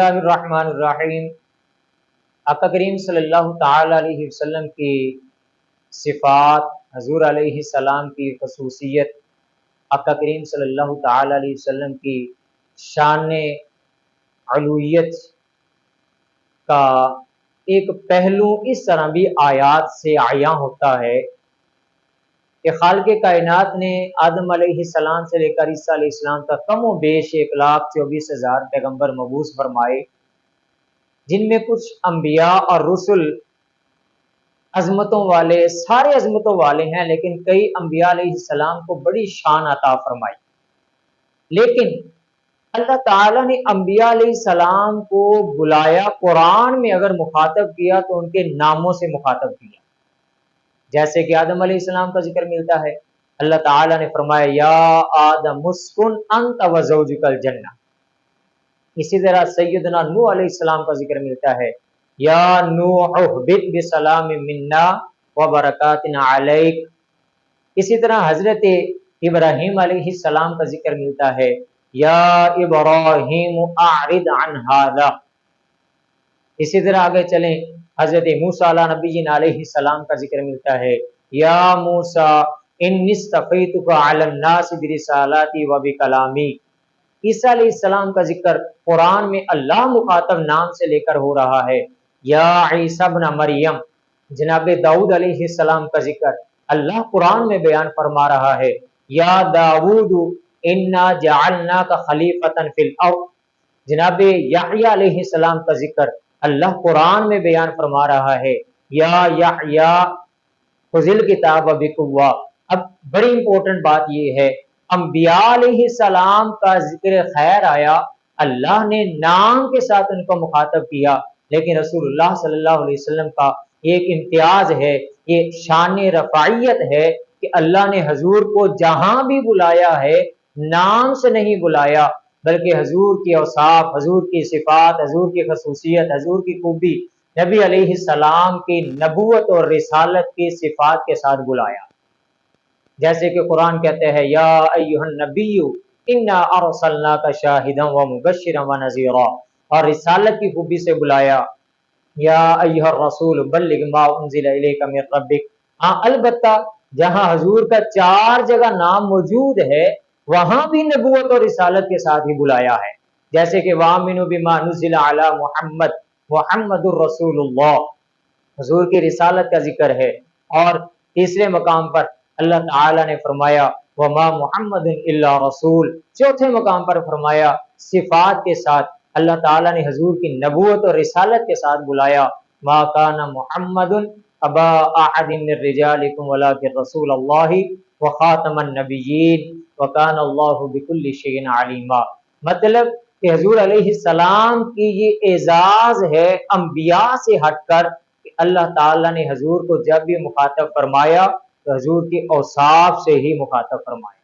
اللہ الرحمن الرحیم۔ آقا کریم صلی اللہ تعالی علیہ وسلم کی صفات، حضور علیہ السلام کی خصوصیت، آقا کریم صلی اللہ تعالی علیہ وسلم کی شان علویت کا ایک پہلو اس طرح بھی آیات سے عیاں ہوتا ہے کہ خالق کائنات نے آدم علیہ السلام سے لے کر عیسیٰ علیہ السلام تک کم و بیش 1,24,000 پیغمبر مبعوث فرمائے، جن میں کچھ انبیاء اور رسل عظمتوں والے، سارے عظمتوں والے ہیں، لیکن کئی انبیاء علیہ السلام کو بڑی شان عطا فرمائی۔ لیکن اللہ تعالیٰ نے انبیاء علیہ السلام کو بلایا، قرآن میں اگر مخاطب کیا تو ان کے ناموں سے مخاطب کیا، جیسے کہ آدم علیہ السلام کا ذکر ملتا ہے، اللہ تعالیٰ نے فرمایا یا آدم اسکن انت وزوجک الجنہ۔ اسی طرح سیدنا نوح علیہ السلام کا ذکر ملتا ہے، یا نوح اہبط بسلام منا وبرکات علیک۔ اسی طرح حضرت ابراہیم علیہ السلام کا ذکر ملتا ہے، یا ابراہیم اعرض عن ھذا۔ اسی طرح آگے چلیں، حضرت موسیٰ علیہ نبی علیہ السلام کا ذکر ملتا ہے، یا موسیٰ انی اصطفیتک علی الناس برسالاتی وبکلامی۔ عیسیٰ علیہ السلام کا ذکر قرآن میں اللہ مخاطب نام سے لے کر ہو رہا ہے، یا عیسیٰ ابن مریم۔ جناب داؤد علیہ السلام کا ذکر اللہ قرآن میں بیان فرما رہا ہے، یا داؤد انا جعلناک خلیفۃ فی الارض۔ جناب یحییٰ علیہ السلام کا ذکر اللہ قرآن میں بیان فرما رہا ہے، یا یحییٰ خذ الکتاب بقوہ۔ اب بڑی امپورٹنٹ بات یہ ہے، انبیاء علیہ السلام کا ذکر خیر آیا، اللہ نے نام کے ساتھ ان کو مخاطب کیا، لیکن رسول اللہ صلی اللہ علیہ وسلم کا ایک امتیاز ہے، یہ شان رفاعیت ہے کہ اللہ نے حضور کو جہاں بھی بلایا ہے نام سے نہیں بلایا، بلکہ حضور کی اوصاف، حضور کی صفات، حضور کی خصوصیت، حضور کی خوبی، نبی علیہ السلام کی نبوت اور رسالت کی صفات کے ساتھ بلایا۔ جیسے کہ قرآن کہتے ہیں، یا ایھا النبی انا ارسلناک شاہدا ومبشرا ونذیرا، اور رسالت کی خوبی سے بلایا، یا ایھا الرسول بلغ ما انزل الیک من ربک۔ ہاں البتہ جہاں حضور کا 4 جگہ نام موجود ہے وہاں بھی نبوت اور رسالت کے ساتھ ہی بلایا ہے، جیسے کہ وَآمِنُوا بِمَا نُزِّلَ عَلَى مُحَمَّدٍ مُحَمَّدٌ رَسُولُ اللَّہ، حضور کی رسالت کا ذکر ہے۔ اور تیسرے مقام پر اللہ تعالیٰ نے فرمایا وَمَا مُحَمَّدٌ إِلَّا رَسُولٌ۔ چوتھے مقام پر فرمایا صفات کے ساتھ اللہ تعالیٰ نے حضور کی نبوت اور رسالت کے ساتھ بلایا، مَا كَانَ مُحَمَّدٌ أَبَا أَحَدٍ مِّن رِّجَالِكُمْ وَلَٰكِن رَّسُولَ اللَّهِ وَخَاتَمَ النَّبِيِّينَ وَكَانَ اللَّهُ بِكُلِّ شَيْءٍ عَلِيمًا۔ مطلب کہ حضور علیہ السلام کی یہ اعزاز ہے انبیاء سے ہٹ کر کہ اللہ تعالیٰ نے حضور کو جب بھی مخاطب فرمایا تو حضور کی اوصاف سے ہی مخاطب فرمایا۔